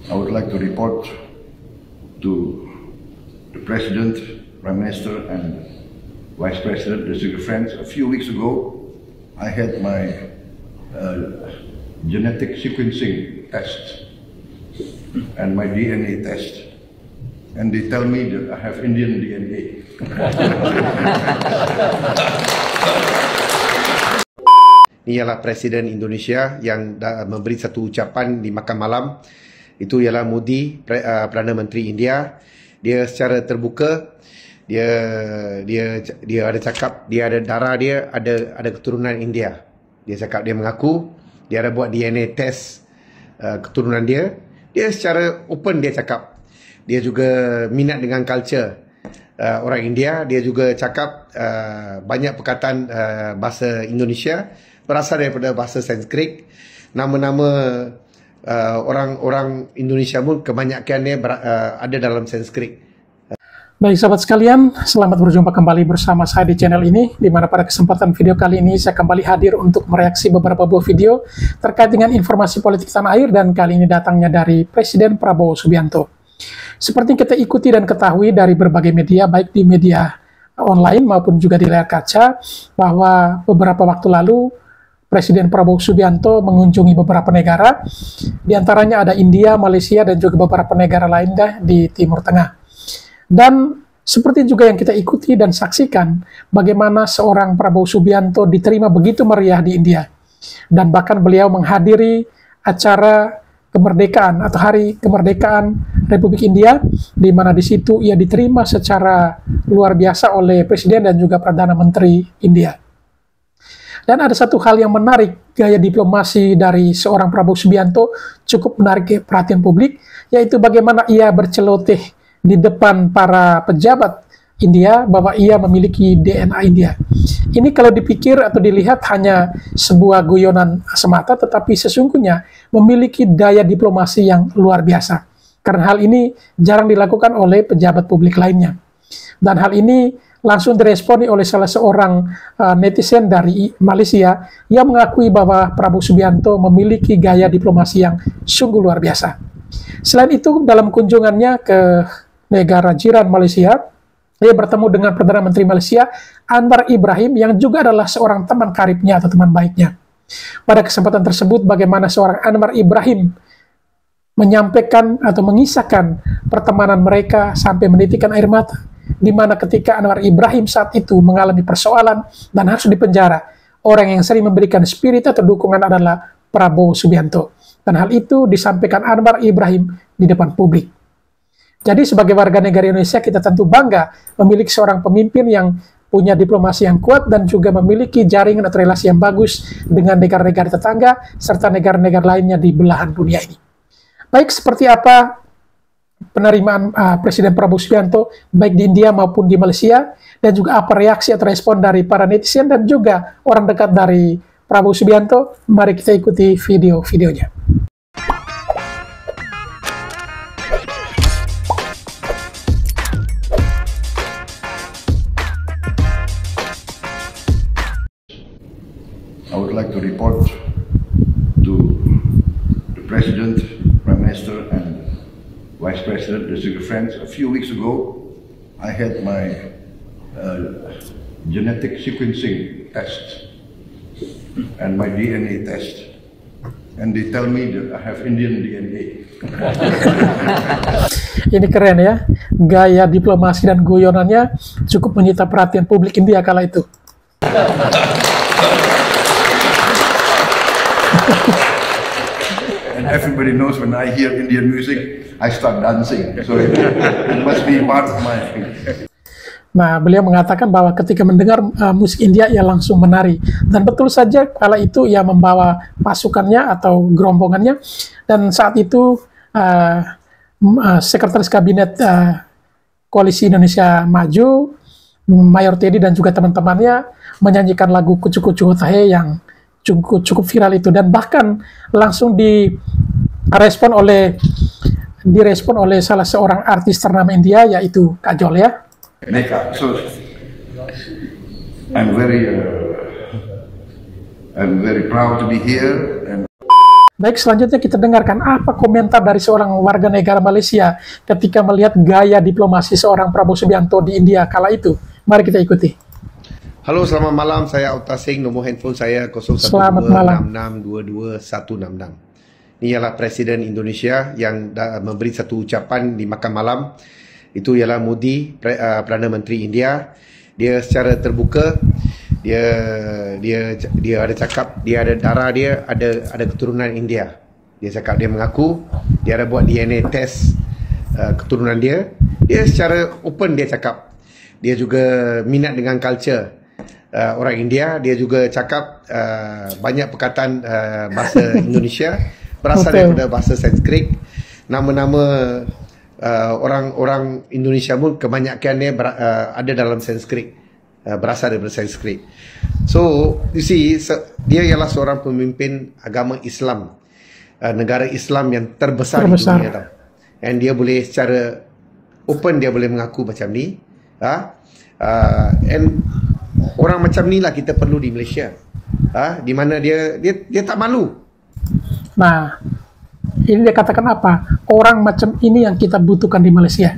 I would like to report to the President, Prime Minister and Vice President, the Sugar Friends. A few weeks ago, I had my genetic sequencing test and my DNA test. And they tell me that I have Indian DNA. Ini ialah Presiden Indonesia yang memberi satu ucapan di makan malam. Itu ialah Modi, Perdana Menteri India. Dia secara terbuka, dia ada cakap dia ada darah dia ada keturunan India. Dia cakap dia mengaku dia ada buat DNA test keturunan dia. Dia secara open dia cakap. Dia juga minat dengan culture orang India. Dia juga cakap banyak perkataan bahasa Indonesia berasal daripada bahasa Sanskrit. Nama-nama orang Indonesia pun kebanyakannya ada dalam Sanskrit. Baik sahabat sekalian, selamat berjumpa kembali bersama saya di channel ini, di mana pada kesempatan video kali ini saya kembali hadir untuk mereaksi beberapa buah video terkait dengan informasi politik tanah air, dan kali ini datangnya dari Presiden Prabowo Subianto. Seperti kita ikuti dan ketahui dari berbagai media, baik di media online maupun juga di layar kaca, bahwa beberapa waktu lalu Presiden Prabowo Subianto mengunjungi beberapa negara, diantaranya ada India, Malaysia, dan juga beberapa negara lainnya di Timur Tengah. Dan seperti juga yang kita ikuti dan saksikan bagaimana seorang Prabowo Subianto diterima begitu meriah di India. Dan bahkan beliau menghadiri acara kemerdekaan atau Hari Kemerdekaan Republik India, di mana di situ ia diterima secara luar biasa oleh Presiden dan juga Perdana Menteri India. Dan ada satu hal yang menarik, gaya diplomasi dari seorang Prabowo Subianto cukup menarik perhatian publik, yaitu bagaimana ia berceloteh di depan para pejabat India bahwa ia memiliki DNA India. Ini kalau dipikir atau dilihat hanya sebuah guyonan semata, tetapi sesungguhnya memiliki daya diplomasi yang luar biasa. Karena hal ini jarang dilakukan oleh pejabat publik lainnya. Dan hal ini langsung diresponi oleh salah seorang netizen dari Malaysia yang mengakui bahwa Prabowo Subianto memiliki gaya diplomasi yang sungguh luar biasa. Selain itu, dalam kunjungannya ke negara jiran Malaysia, ia bertemu dengan Perdana Menteri Malaysia, Anwar Ibrahim, yang juga adalah seorang teman karibnya atau teman baiknya. Pada kesempatan tersebut, bagaimana seorang Anwar Ibrahim menyampaikan atau mengisahkan pertemanan mereka sampai menitikkan air mata, di mana ketika Anwar Ibrahim saat itu mengalami persoalan dan harus dipenjara, orang yang sering memberikan spirit atau dukungan adalah Prabowo Subianto. Dan hal itu disampaikan Anwar Ibrahim di depan publik. Jadi sebagai warga negara Indonesia, kita tentu bangga memiliki seorang pemimpin yang punya diplomasi yang kuat dan juga memiliki jaringan atau relasi yang bagus dengan negara-negara tetangga serta negara-negara lainnya di belahan dunia ini. Baik, seperti apa penerimaan Presiden Prabowo Subianto baik di India maupun di Malaysia, dan juga apa reaksi atau respon dari para netizen dan juga orang dekat dari Prabowo Subianto, mari kita ikuti video-videonya. I would like to report to the President, Prime Minister and Vice President, the Sugar Friends. A few weeks ago, I had my genetic sequencing test and my DNA test. And they tell me that I have Indian DNA. Ini keren ya, gaya diplomasi dan guyonannya cukup menyita perhatian publik India kala itu. And everybody knows when I hear Indian music, I start dancing. So it must be part of my... Nah, beliau mengatakan bahwa ketika mendengar musik India, ia langsung menari. Dan betul saja, kala itu ia membawa pasukannya atau gerombongannya. Dan saat itu, Sekretaris Kabinet Koalisi Indonesia Maju, Mayor Teddy dan juga teman-temannya menyanyikan lagu Kucu Kucu Hotahe yang cukup viral itu, dan bahkan langsung direspon oleh salah seorang artis ternama India, yaitu Kajol ya. So I'm very proud to be here. And Baik, selanjutnya kita dengarkan apa komentar dari seorang warga negara Malaysia ketika melihat gaya diplomasi seorang Prabowo Subianto di India kala itu. Mari kita ikuti. Halo, selamat malam. Saya Auta Singh. Nombor handphone saya Selamat malam. 0126622166. Ini ialah Presiden Indonesia yang memberi satu ucapan di makan malam. Itu ialah Modi, Perdana Menteri India. Dia secara terbuka dia ada cakap dia ada darah dia ada keturunan India. Dia cakap dia mengaku dia ada buat DNA test keturunan dia. Dia secara open dia cakap dia juga minat dengan culture orang India. Dia juga cakap banyak perkataan bahasa Indonesia berasal daripada bahasa Sanskrit. Nama-nama orang Indonesia pun kebanyakannya ada dalam Sanskrit, berasal daripada Sanskrit. So you see, dia ialah seorang pemimpin agama Islam, negara Islam yang terbesar di dunia tau. And dia boleh secara open dia boleh mengaku macam ni. And orang macam ni lah kita perlu di Malaysia, di mana dia tak malu. Nah, ini dia katakan apa? Orang macam ini yang kita butuhkan di Malaysia.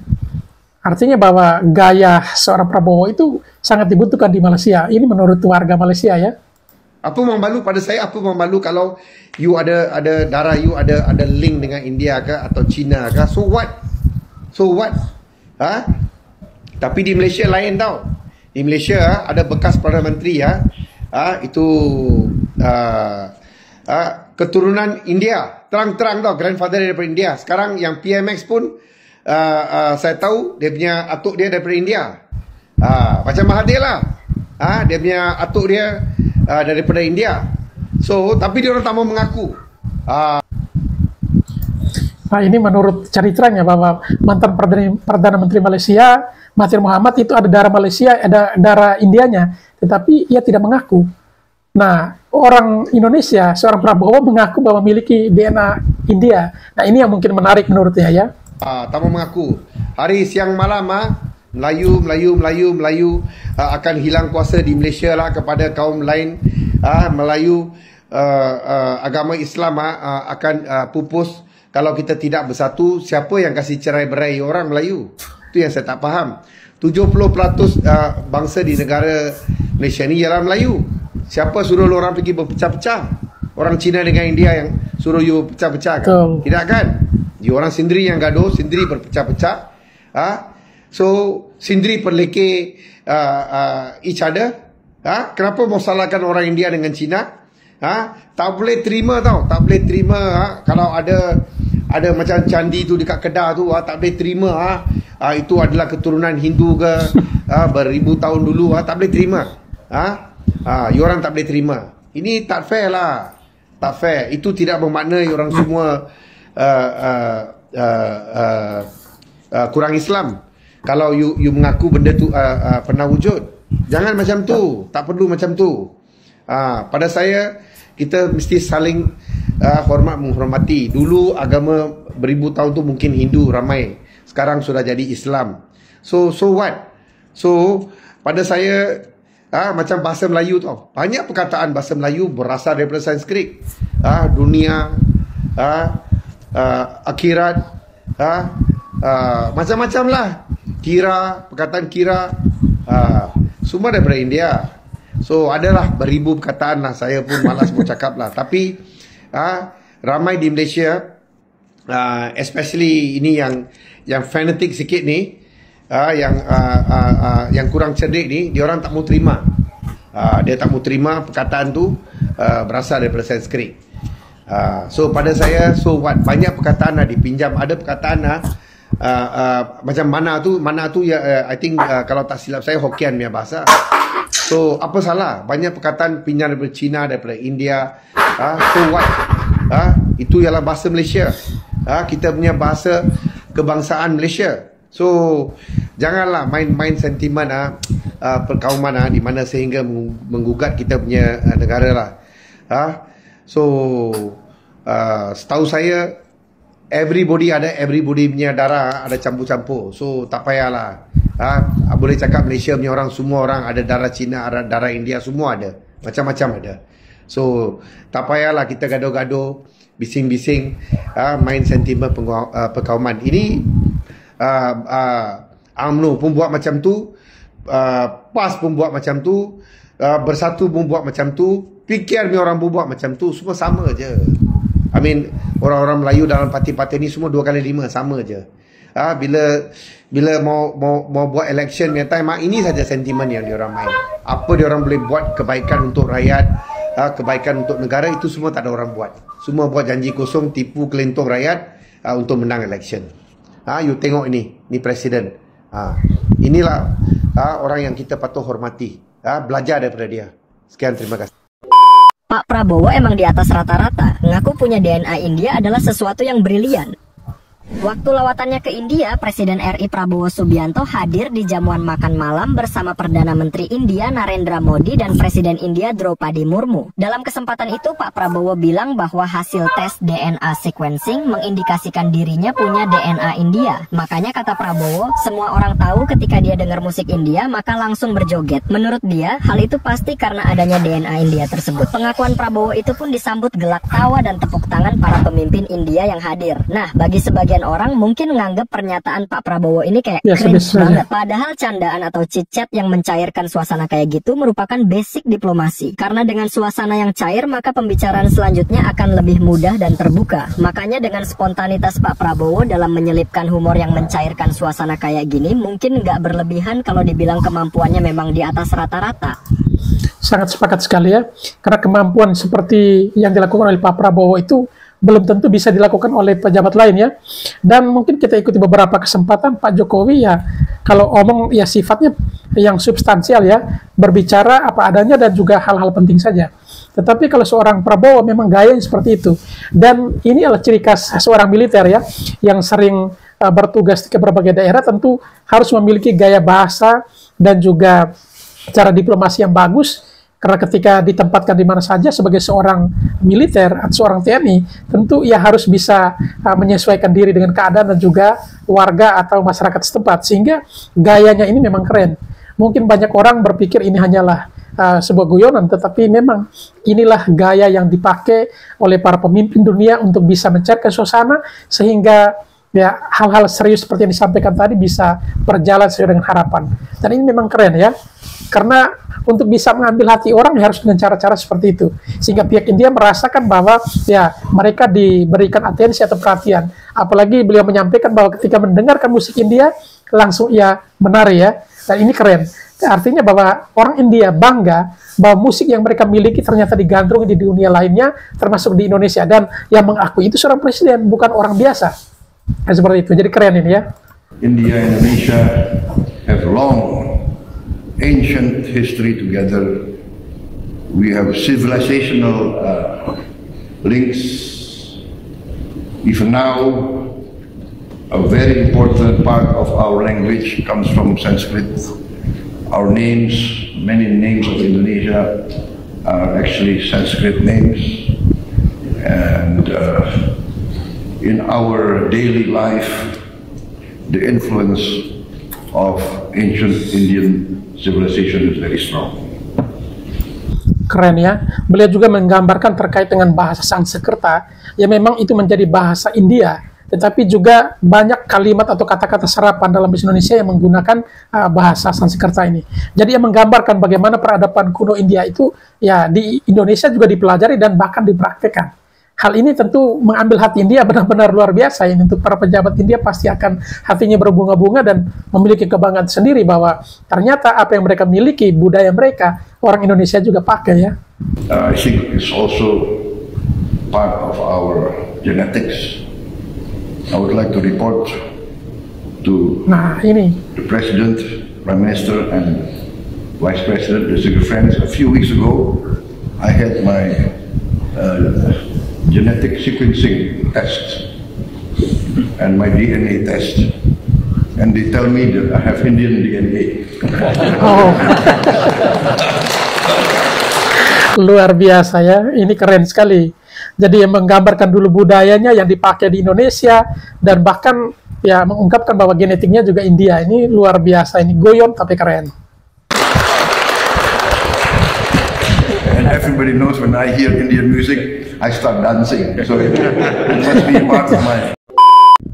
Artinya bahwa gaya seorang Prabowo itu sangat dibutuhkan di Malaysia. Ini menurut warga Malaysia ya. Apa membalu pada saya? Apa membalu kalau you ada darah you ada link dengan India ke atau China ke? So what? So what? Tapi di Malaysia lain tau. Di Malaysia ada bekas Perdana Menteri itu keturunan India. Terang-terang tau, grandfather daripada India. Sekarang yang PMX pun saya tahu dia punya atuk dia daripada India. Macam Mahathir lah. Dia punya atuk dia daripada India. So, tapi dia orang tak mau mengaku. Nah, ini menurut ceritanya bahwa mantan Perdana Menteri Malaysia, Mahathir Mohamad itu ada darah Malaysia, ada darah Indianya, tetapi ia tidak mengaku. Nah, orang Indonesia, seorang Prabowo mengaku bahwa memiliki DNA India. Nah, ini yang mungkin menarik menurutnya ya. Tak mau mengaku. Hari siang malam Melayu akan hilang kuasa di Malaysia lah kepada kaum lain. Melayu agama Islam akan pupus kalau kita tidak bersatu. Siapa yang kasih cerai-berai orang Melayu? Itu yang saya tak faham. 70% bangsa di negara Malaysia ni ialah Melayu. Siapa suruh orang pergi berpecah-pecah? Orang Cina dengan India yang suruh you pecah-pecah kan? Tidak kan? Orang sendiri yang gaduh, sendiri berpecah-pecah. So sendiri perlekeh each other. Kenapa mau salahkan orang India dengan Cina? Tak boleh terima tau. Tak boleh terima kalau ada macam candi tu dekat Kedah tu, tak boleh terima itu adalah keturunan Hindu ke beribu tahun dulu, tak boleh terima. You orang tak boleh terima. Ini tak fair lah. Tak fair. Itu tidak bermakna orang semua kurang Islam. Kalau you mengaku benda tu pernah wujud. Jangan macam tu. Tak perlu macam tu. Pada saya, kita mesti saling menghormati. Dulu agama beribu tahun tu mungkin Hindu ramai. Sekarang sudah jadi Islam. So what? So pada saya macam bahasa Melayu tau. Banyak perkataan bahasa Melayu berasal daripada Sanskrit. Dunia, akhirat, macam-macam lah. Kira, perkataan kira, semua daripada India. So adalah beribu perkataan lah. Saya pun malas mau cakap lah. Tapi ramai di Malaysia, especially ini yang fanatik sikit ni, yang kurang cerdik ni, dia orang tak mau terima. Dia tak mau terima perkataan tu berasal daripada Sanskrit. So pada saya, so what? Banyak perkataan dipinjam. Ada perkataan macam mana tu ya, I think kalau tak silap saya Hokkien punya bahasa. So apa salah? Banyak perkataan pinjam daripada China, daripada India. So what? Itu ialah bahasa Malaysia. Kita punya bahasa kebangsaan Malaysia. So janganlah main sentimen perkauman di mana sehingga menggugat kita punya negara lah. So setahu saya everybody punya darah ada campur-campur. So tak payahlah. Boleh cakap Malaysia punya orang, semua orang ada darah Cina, ada darah India, semua ada. Macam-macam ada. So tak payahlah kita gaduh-gaduh. bising-bising, main sentimen perkauman. Ini UMNO pun buat macam tu, PAS pun buat macam tu, Bersatu pun buat macam tu, PKR ni orang pun buat macam tu. Semua sama je. I mean, orang-orang Melayu dalam parti-parti ni semua 2 kali 5 sama je. Bila mau buat election punya time, ini saja sentimen yang diorang main. Apa diorang boleh buat kebaikan untuk rakyat, kebaikan untuk negara, itu semua tak ada orang buat. Semua buat janji kosong, tipu kelentong rakyat untuk menang election. You tengok ini presiden. Inilah orang yang kita patut hormati. Belajar daripada dia. Sekian, terima kasih. Pak Prabowo emang di atas rata-rata. Ngaku punya DNA India adalah sesuatu yang brilian. Waktu lawatannya ke India, Presiden RI Prabowo Subianto hadir di jamuan makan malam bersama Perdana Menteri India Narendra Modi dan Presiden India Draupadi Murmu. Dalam kesempatan itu, Pak Prabowo bilang bahwa hasil tes DNA sequencing mengindikasikan dirinya punya DNA India. Makanya kata Prabowo, semua orang tahu ketika dia dengar musik India maka langsung berjoget. Menurut dia, hal itu pasti karena adanya DNA India tersebut. Pengakuan Prabowo itu pun disambut gelak tawa dan tepuk tangan para pemimpin India yang hadir. Nah, bagi sebagian orang mungkin menganggap pernyataan Pak Prabowo ini kayak cringe banget. Padahal candaan atau chit-chat yang mencairkan suasana kayak gitu merupakan basic diplomasi. Karena dengan suasana yang cair, maka pembicaraan selanjutnya akan lebih mudah dan terbuka. Makanya dengan spontanitas Pak Prabowo dalam menyelipkan humor yang mencairkan suasana kayak gini, mungkin nggak berlebihan kalau dibilang kemampuannya memang di atas rata-rata. Sangat sepakat sekali ya, karena kemampuan seperti yang dilakukan oleh Pak Prabowo itu belum tentu bisa dilakukan oleh pejabat lain ya. Dan mungkin kita ikuti beberapa kesempatan Pak Jokowi ya, kalau omong ya sifatnya yang substansial ya, berbicara apa adanya dan juga hal-hal penting saja. Tetapi kalau seorang Prabowo memang gaya yang seperti itu. Dan ini adalah ciri khas seorang militer ya, yang sering bertugas ke berbagai daerah, tentu harus memiliki gaya bahasa dan juga cara diplomasi yang bagus. Karena ketika ditempatkan di mana saja sebagai seorang militer atau seorang TNI, tentu ia harus bisa menyesuaikan diri dengan keadaan dan juga warga atau masyarakat setempat. Sehingga gayanya ini memang keren. Mungkin banyak orang berpikir ini hanyalah sebuah guyonan, tetapi memang inilah gaya yang dipakai oleh para pemimpin dunia untuk bisa mencairkan suasana, sehingga ya hal-hal serius seperti yang disampaikan tadi bisa berjalan sesuai dengan harapan. Dan ini memang keren ya. Karena untuk bisa mengambil hati orang harus dengan cara-cara seperti itu, sehingga pihak India merasakan bahwa ya mereka diberikan atensi atau perhatian. Apalagi beliau menyampaikan bahwa ketika mendengarkan musik India langsung ia menari ya, dan ini keren. Artinya bahwa orang India bangga bahwa musik yang mereka miliki ternyata digandrungi di dunia lainnya, termasuk di Indonesia, dan yang mengakui itu seorang presiden, bukan orang biasa. Nah, seperti itu. Jadi keren ini ya. India and Indonesia have long ancient history together. We have civilizational links. Even now, a very important part of our language comes from Sanskrit. Our names, many names of Indonesia are actually Sanskrit names. And in our daily life, the influence of ancient Indian civilization is very strong. Keren ya. Beliau juga menggambarkan terkait dengan bahasa Sanskerta, ya memang itu menjadi bahasa India, tetapi juga banyak kalimat atau kata-kata serapan dalam bahasa Indonesia yang menggunakan bahasa Sanskerta ini. Jadi yang menggambarkan bagaimana peradaban kuno India itu ya di Indonesia juga dipelajari dan bahkan dipraktekkan. Hal ini tentu mengambil hati India benar-benar luar biasa. Ini untuk para pejabat India pasti akan hatinya berbunga-bunga dan memiliki kebanggaan sendiri bahwa ternyata apa yang mereka miliki, budaya mereka, orang Indonesia juga pakai ya. I think it's also part of our genetics. I would like to report to the President, Prime Minister, and Vice President, the Secret Friends. A few weeks ago, I had my genetic sequencing test and my DNA test, and they tell me that I have Indian DNA. Oh. Luar biasa ya, ini keren sekali. Jadi yang menggambarkan dulu budayanya yang dipakai di Indonesia dan bahkan ya mengungkapkan bahwa genetiknya juga India. Ini luar biasa, ini goyon tapi keren. And everybody knows when I hear Indian music, I start dancing. So it must be part of my.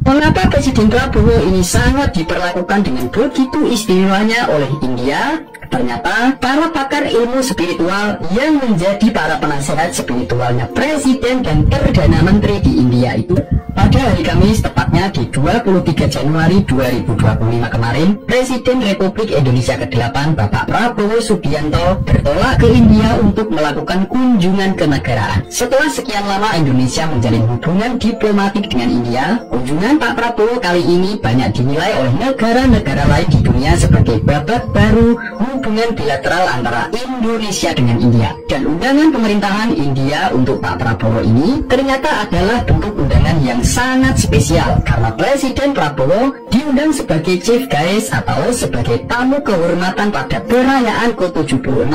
Mengapa Presiden Prabowo ini sangat diperlakukan dengan begitu istimewanya oleh India? Ternyata para pakar ilmu spiritual yang menjadi para penasehat spiritualnya Presiden dan Perdana Menteri di India itu pada hari Kamis, tepatnya di 23 Januari 2025 kemarin, Presiden Republik Indonesia ke-8 Bapak Prabowo Subianto bertolak ke India untuk melakukan kunjungan kenegaraan. Setelah sekian lama Indonesia menjalin hubungan diplomatik dengan India, kunjungan Pak Prabowo kali ini banyak dinilai oleh negara-negara lain di dunia sebagai babak baru hubungan bilateral antara Indonesia dengan India. Dan undangan pemerintahan India untuk Pak Prabowo ini ternyata adalah bentuk undangan yang sangat spesial karena Presiden Prabowo diundang sebagai chief guest atau sebagai tamu kehormatan pada perayaan ke-76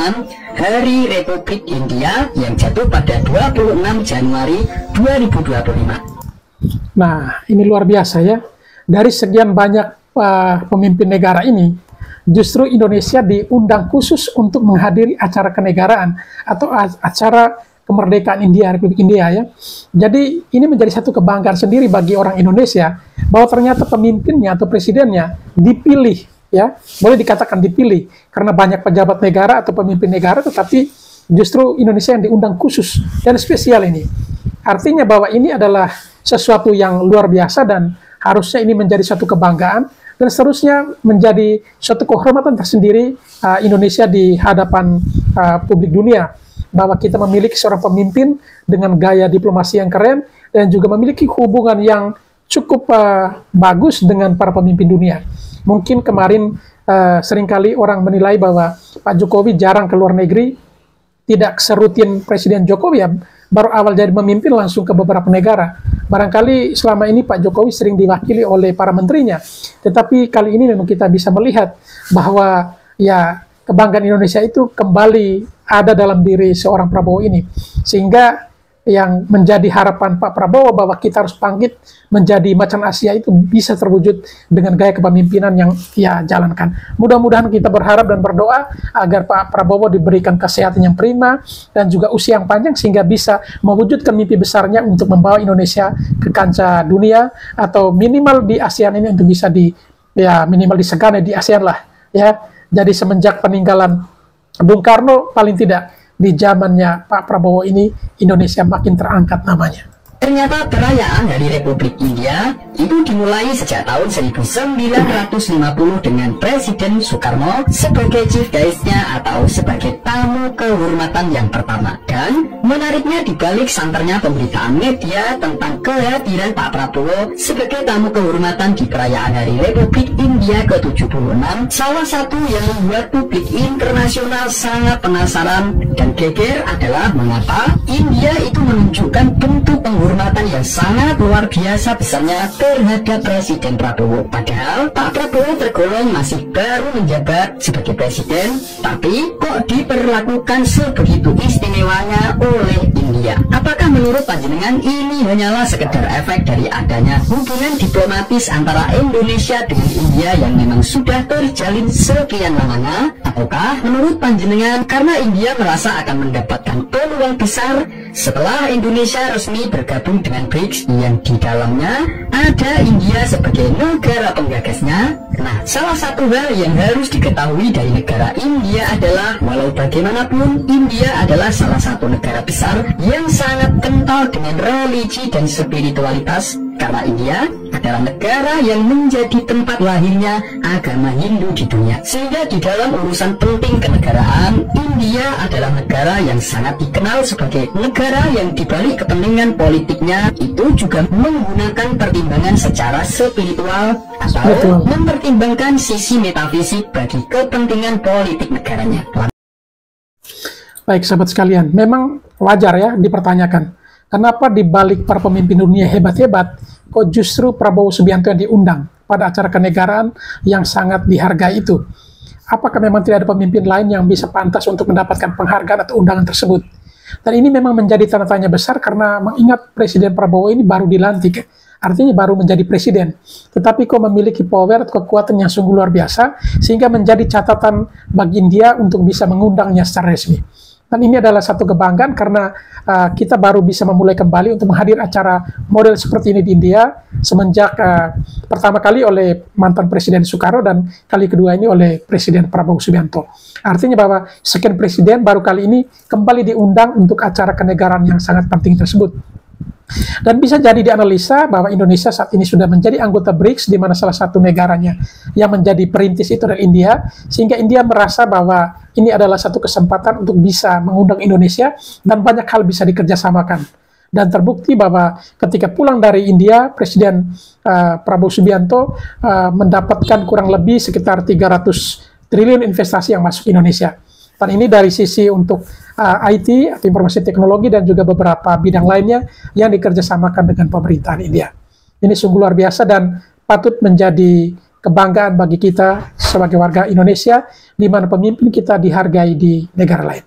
Hari Republik India yang jatuh pada 26 Januari 2025. Nah, ini luar biasa ya. Dari sekian banyak pemimpin negara ini, justru Indonesia diundang khusus untuk menghadiri acara kenegaraan atau acara kemerdekaan India, Republik India ya. Jadi ini menjadi satu kebanggaan sendiri bagi orang Indonesia bahwa ternyata pemimpinnya atau presidennya dipilih ya, boleh dikatakan dipilih karena banyak pejabat negara atau pemimpin negara, tetapi justru Indonesia yang diundang khusus dan spesial ini. Artinya bahwa ini adalah sesuatu yang luar biasa dan harusnya ini menjadi satu kebanggaan dan seterusnya menjadi suatu kehormatan tersendiri Indonesia di hadapan publik dunia, bahwa kita memiliki seorang pemimpin dengan gaya diplomasi yang keren dan juga memiliki hubungan yang cukup bagus dengan para pemimpin dunia. Mungkin kemarin seringkali orang menilai bahwa Pak Jokowi jarang ke luar negeri, tidak serutin Presiden Jokowi ya, baru awal jadi memimpin langsung ke beberapa negara. Barangkali selama ini Pak Jokowi sering diwakili oleh para menterinya, tetapi kali ini memang kita bisa melihat bahwa ya kebanggaan Indonesia itu kembali ada dalam diri seorang Prabowo ini, sehingga yang menjadi harapan Pak Prabowo bahwa kita harus bangkit menjadi macan Asia itu bisa terwujud dengan gaya kepemimpinan yang ia jalankan. Mudah-mudahan kita berharap dan berdoa agar Pak Prabowo diberikan kesehatan yang prima dan juga usia yang panjang sehingga bisa mewujudkan mimpi besarnya untuk membawa Indonesia ke kancah dunia atau minimal di ASEAN ini untuk bisa minimal disegani di ASEAN lah ya. Jadi semenjak peninggalan Bung Karno paling tidak di zamannya Pak Prabowo ini Indonesia makin terangkat namanya. Ternyata perayaan Hari Republik India itu dimulai sejak tahun 1950 dengan Presiden Soekarno sebagai chief guest-nya atau sebagai tamu kehormatan yang pertama. Dan menariknya dibalik santernya pemberitaan media tentang kehadiran Pak Prabowo sebagai tamu kehormatan di perayaan Hari Republik India ke-76, salah satu yang membuat publik internasional sangat penasaran dan geger adalah mengapa India itu menunjukkan bentuk penghormatan yang sangat luar biasa besarnya terhadap Presiden Prabowo. Padahal Pak Prabowo tergolong masih baru menjabat sebagai presiden, tapi kok diperlakukan sebegitu istimewanya oleh India. Apakah menurut panjenengan ini hanyalah sekedar efek dari adanya hubungan diplomatis antara Indonesia dengan India yang memang sudah terjalin sekian lamanya? Ataukah menurut panjenengan karena India merasa akan mendapatkan peluang besar setelah Indonesia resmi bergabung dengan BRICS yang di dalamnya ada India sebagai negara penggagasnya? Nah, salah satu hal yang harus diketahui dari negara India adalah walau bagaimanapun India adalah salah satu negara besar yang sangat kental dengan religi dan spiritualitas, karena India adalah negara yang menjadi tempat lahirnya agama Hindu di dunia. Sehingga di dalam urusan penting kenegaraan, India adalah negara yang sangat dikenal sebagai negara yang dibalik kepentingan politiknya itu juga menggunakan pertimbangan secara spiritual atau mempertimbangkan sisi metafisik bagi kepentingan politik negaranya. Baik sahabat sekalian, memang wajar ya dipertanyakan, kenapa di balik para pemimpin dunia hebat-hebat, kok justru Prabowo Subianto yang diundang pada acara kenegaraan yang sangat dihargai itu? Apakah memang tidak ada pemimpin lain yang bisa pantas untuk mendapatkan penghargaan atau undangan tersebut? Dan ini memang menjadi tanda tanya besar karena mengingat Presiden Prabowo ini baru dilantik, artinya baru menjadi presiden. Tetapi kok memiliki power atau kekuatan yang sungguh luar biasa, sehingga menjadi catatan bagi India untuk bisa mengundangnya secara resmi. Dan ini adalah satu kebanggaan karena kita baru bisa memulai kembali untuk menghadir acara model seperti ini di India semenjak pertama kali oleh mantan Presiden Soekarno dan kali kedua ini oleh Presiden Prabowo Subianto. Artinya bahwa sekian presiden baru kali ini kembali diundang untuk acara kenegaraan yang sangat penting tersebut. Dan bisa jadi dianalisa bahwa Indonesia saat ini sudah menjadi anggota BRICS, di mana salah satu negaranya yang menjadi perintis itu adalah India, sehingga India merasa bahwa ini adalah satu kesempatan untuk bisa mengundang Indonesia dan banyak hal bisa dikerjasamakan. Dan terbukti bahwa ketika pulang dari India, Presiden Prabowo Subianto mendapatkan kurang lebih sekitar 300 triliun investasi yang masuk Indonesia. Dan ini dari sisi untuk IT atau informasi teknologi dan juga beberapa bidang lainnya yang dikerjasamakan dengan pemerintahan India. Ini sungguh luar biasa dan patut menjadi kebanggaan bagi kita sebagai warga Indonesia, di mana pemimpin kita dihargai di negara lain.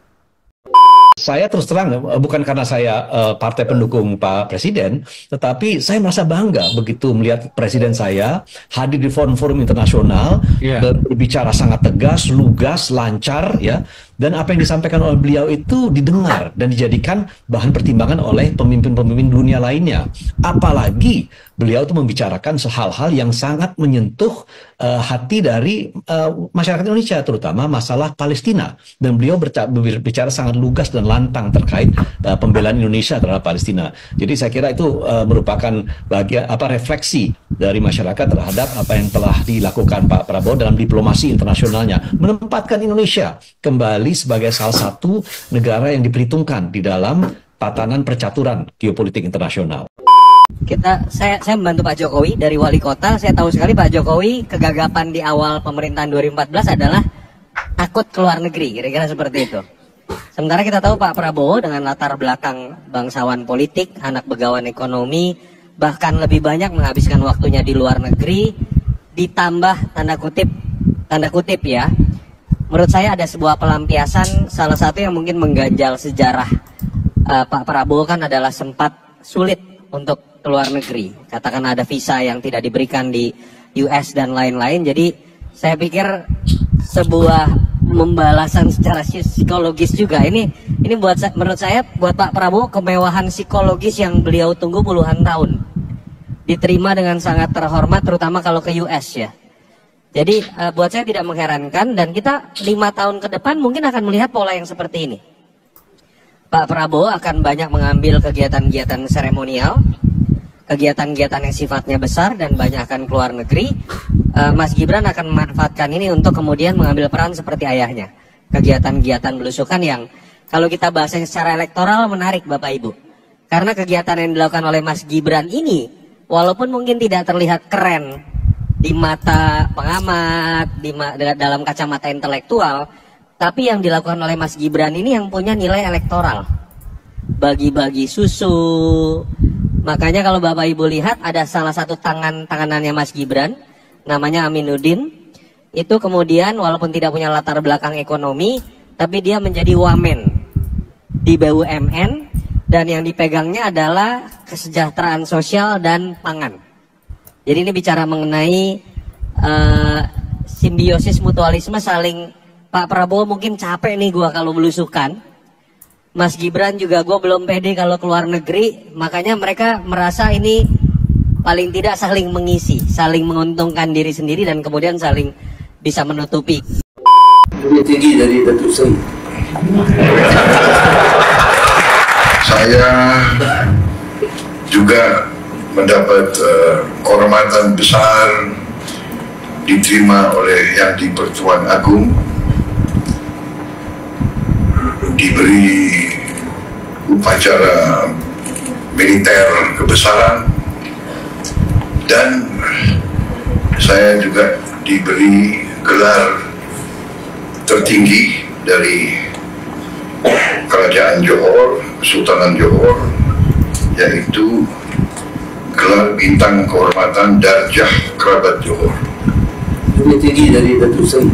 Saya terus terang, bukan karena saya partai pendukung Pak Presiden, tetapi saya merasa bangga begitu melihat Presiden saya hadir di forum-forum internasional, berbicara sangat tegas, lugas, lancar, ya. Dan apa yang disampaikan oleh beliau itu didengar dan dijadikan bahan pertimbangan oleh pemimpin-pemimpin dunia lainnya. Apalagi beliau itu membicarakan hal-hal yang sangat menyentuh hati dari masyarakat Indonesia, terutama masalah Palestina. Dan beliau berbicara sangat lugas dan lantang terkait pembelaan Indonesia terhadap Palestina. Jadi saya kira itu merupakan bagian refleksi dari masyarakat terhadap apa yang telah dilakukan Pak Prabowo dalam diplomasi internasionalnya, menempatkan Indonesia kembali sebagai salah satu negara yang diperhitungkan di dalam tatanan percaturan geopolitik internasional. Saya membantu Pak Jokowi dari wali kota. Saya tahu sekali Pak Jokowi kegagapan di awal pemerintahan 2014 adalah takut keluar negeri, kira-kira seperti itu. Sementara kita tahu Pak Prabowo dengan latar belakang bangsawan politik, anak begawan ekonomi, bahkan lebih banyak menghabiskan waktunya di luar negeri, ditambah tanda kutip ya. Menurut saya ada sebuah pelampiasan, salah satu yang mungkin mengganjal sejarah Pak Prabowo kan adalah sempat sulit untuk keluar negeri. Katakan ada visa yang tidak diberikan di US dan lain-lain. Jadi saya pikir sebuah pembalasan secara psikologis juga. Ini menurut saya buat Pak Prabowo kemewahan psikologis yang beliau tunggu puluhan tahun. Diterima dengan sangat terhormat, terutama kalau ke US ya. Jadi buat saya tidak mengherankan, dan kita 5 tahun ke depan mungkin akan melihat pola yang seperti ini. Pak Prabowo akan banyak mengambil kegiatan-kegiatan seremonial, kegiatan-kegiatan yang sifatnya besar dan banyak akan keluar negeri. Mas Gibran akan memanfaatkan ini untuk kemudian mengambil peran seperti ayahnya. Kegiatan-kegiatan belusukan yang kalau kita bahasnya secara elektoral menarik Bapak Ibu. Karena kegiatan yang dilakukan oleh Mas Gibran ini, walaupun mungkin tidak terlihat keren di mata pengamat, dalam kacamata intelektual, tapi yang dilakukan oleh Mas Gibran ini yang punya nilai elektoral. Bagi-bagi susu. Makanya kalau Bapak Ibu lihat ada salah satu tangannya Mas Gibran, namanya Aminuddin. Itu kemudian walaupun tidak punya latar belakang ekonomi, tapi dia menjadi wamen di BUMN, dan yang dipegangnya adalah kesejahteraan sosial dan pangan. Jadi ini bicara mengenai simbiosis mutualisme, saling. Pak Prabowo mungkin capek nih gua kalau belusukan. Mas Gibran juga gua belum pede kalau keluar negeri. Makanya mereka merasa ini paling tidak saling mengisi, saling menguntungkan diri sendiri dan kemudian saling bisa menutupi. Lebih tinggi dari Datuk Seri. Saya juga mendapat kehormatan besar diterima oleh Yang di-Pertuan Agung, diberi upacara militer kebesaran, dan saya juga diberi gelar tertinggi dari Kerajaan Johor, Kesultanan Johor, yaitu gelar bintang kehormatan Darjah Kerabat Johor. Lebih tinggi dari Datuk Seri.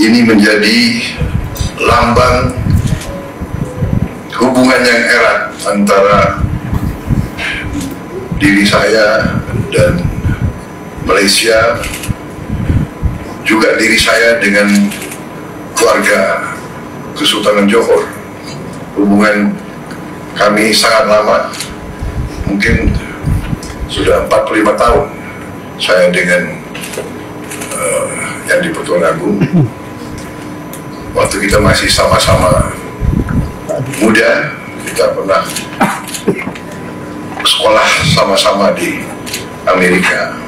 Ini menjadi lambang hubungan yang erat antara diri saya dan Malaysia, juga diri saya dengan keluarga Kesultanan Johor. Hubungan kami sangat lama, mungkin sudah 45 tahun saya dengan yang di Pertuan Agung. Waktu kita masih sama-sama muda, kita pernah sekolah sama-sama di Amerika.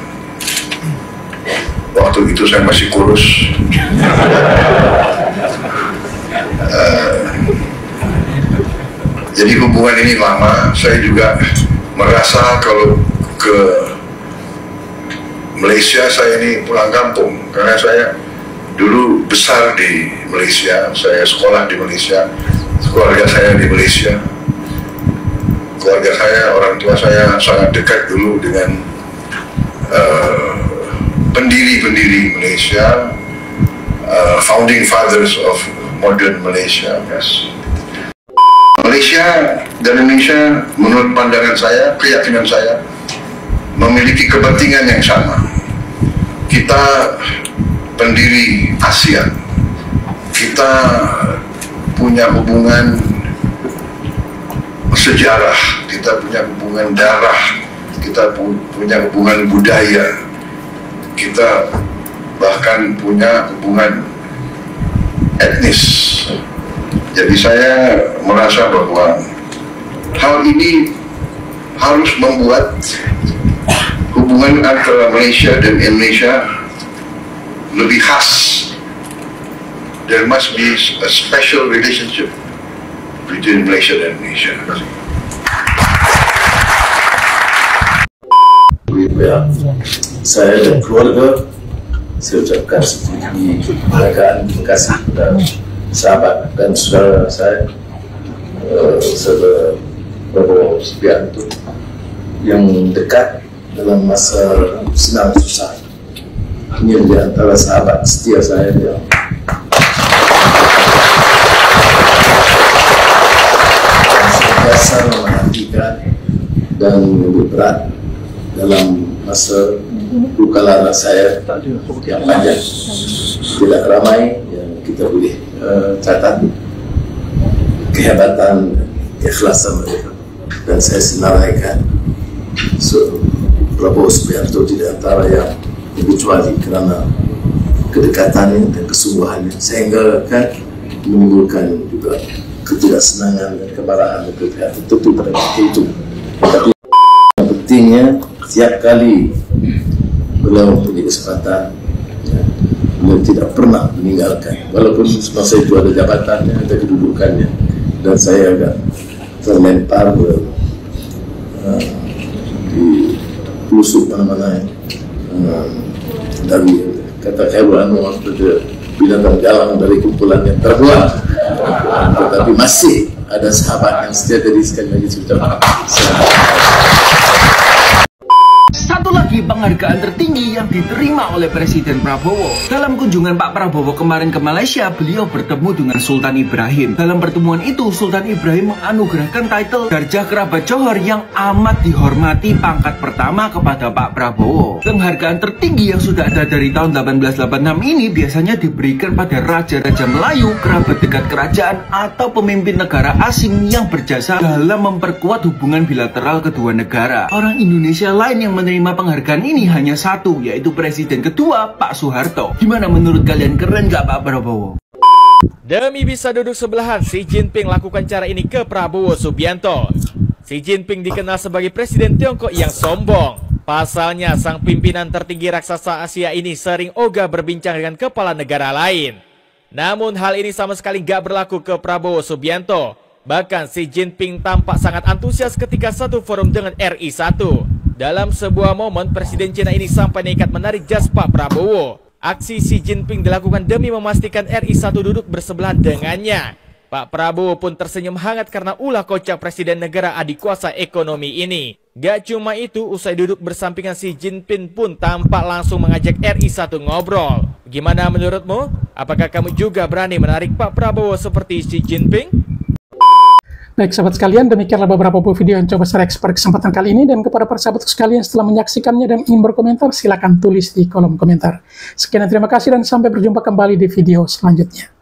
Waktu itu saya masih kurus. Jadi hubungan ini lama. Saya juga merasa kalau ke Malaysia saya ini pulang kampung, karena saya dulu besar di Malaysia, saya sekolah di Malaysia, keluarga saya di Malaysia. Keluarga saya, orang tua saya sangat dekat dulu dengan pendiri-pendiri Malaysia, founding fathers of modern Malaysia. Yes. Malaysia dan Indonesia, menurut pandangan saya, keyakinan saya, memiliki kepentingan yang sama. Kita pendiri ASEAN, kita punya hubungan sejarah, kita punya hubungan darah, kita punya hubungan budaya, kita bahkan punya hubungan etnis. Jadi saya merasa bahwa hal ini harus membuat hubungan antara Malaysia dan Indonesia lebih khas. There must be a special relationship between Malaysia dan Indonesia. Saya dan keluarga, saya ucapkan setinggi penghargaan, terima kasih kepada sahabat dan saudara saya, saudara Prabowo Subianto, yang dekat dalam masa senang susah. Ini di antara sahabat setia saya yang sentiasa memperhatikan dan lebih berat dalam masa luka lara saya yang panjang. Tidak ramai yang kita boleh catat kehebatan, keikhlasan mereka, dan saya senaraikan Prabowo Subianto tidak antara yang kecuali karena kedekatannya dan kesungguhannya, sehingga kan menimbulkan juga ketidaksenangan dan kemarahan dari pihak tertentu pada waktu itu. Tapi yang pentingnya setiap kali beliau mempunyai kesempatan, beliau tidak pernah meninggalkan, walaupun semasa itu ada jabatannya, ada kedudukannya, dan saya agak terlempar di lusuk mana-mana dari kata hewan, binatang jalan dari kumpulan yang terbuang, tetapi masih ada sahabat yang setia. Dari sekali lagi sudah satu lagi penghargaan tertinggi yang diterima oleh Presiden Prabowo. Dalam kunjungan Pak Prabowo kemarin ke Malaysia, beliau bertemu dengan Sultan Ibrahim. Dalam pertemuan itu, Sultan Ibrahim menganugerahkan title Darjah Kerabat Johor yang amat dihormati pangkat pertama kepada Pak Prabowo. Penghargaan tertinggi yang sudah ada dari tahun 1886 ini biasanya diberikan pada raja-raja Melayu, kerabat dekat kerajaan, atau pemimpin negara asing yang berjasa dalam memperkuat hubungan bilateral kedua negara. Orang Indonesia lain yang menerima penghargaan ini hanya satu, yaitu Presiden kedua Pak Soeharto. Gimana menurut kalian, keren gak Pak Prabowo? Demi bisa duduk sebelahan, Xi Jinping lakukan cara ini ke Prabowo Subianto. Xi Jinping dikenal sebagai Presiden Tiongkok yang sombong. Pasalnya, sang pimpinan tertinggi raksasa Asia ini sering ogah berbincang dengan kepala negara lain. Namun hal ini sama sekali gak berlaku ke Prabowo Subianto. Bahkan Xi Jinping tampak sangat antusias ketika satu forum dengan RI1. Dalam sebuah momen, Presiden Cina ini sampai nekat menarik jas Pak Prabowo. Aksi Xi Jinping dilakukan demi memastikan RI1 duduk bersebelahan dengannya. Pak Prabowo pun tersenyum hangat karena ulah kocak Presiden negara adikuasa ekonomi ini. Gak cuma itu, usai duduk bersampingan, Xi Jinping pun tampak langsung mengajak RI1 ngobrol. Gimana menurutmu? Apakah kamu juga berani menarik Pak Prabowo seperti Xi Jinping? Baik sahabat sekalian, demikianlah beberapa buah video yang coba saya reaksi pada kesempatan kali ini, dan kepada para sahabat sekalian setelah menyaksikannya dan ingin berkomentar, silakan tulis di kolom komentar. Sekian dan terima kasih dan sampai berjumpa kembali di video selanjutnya.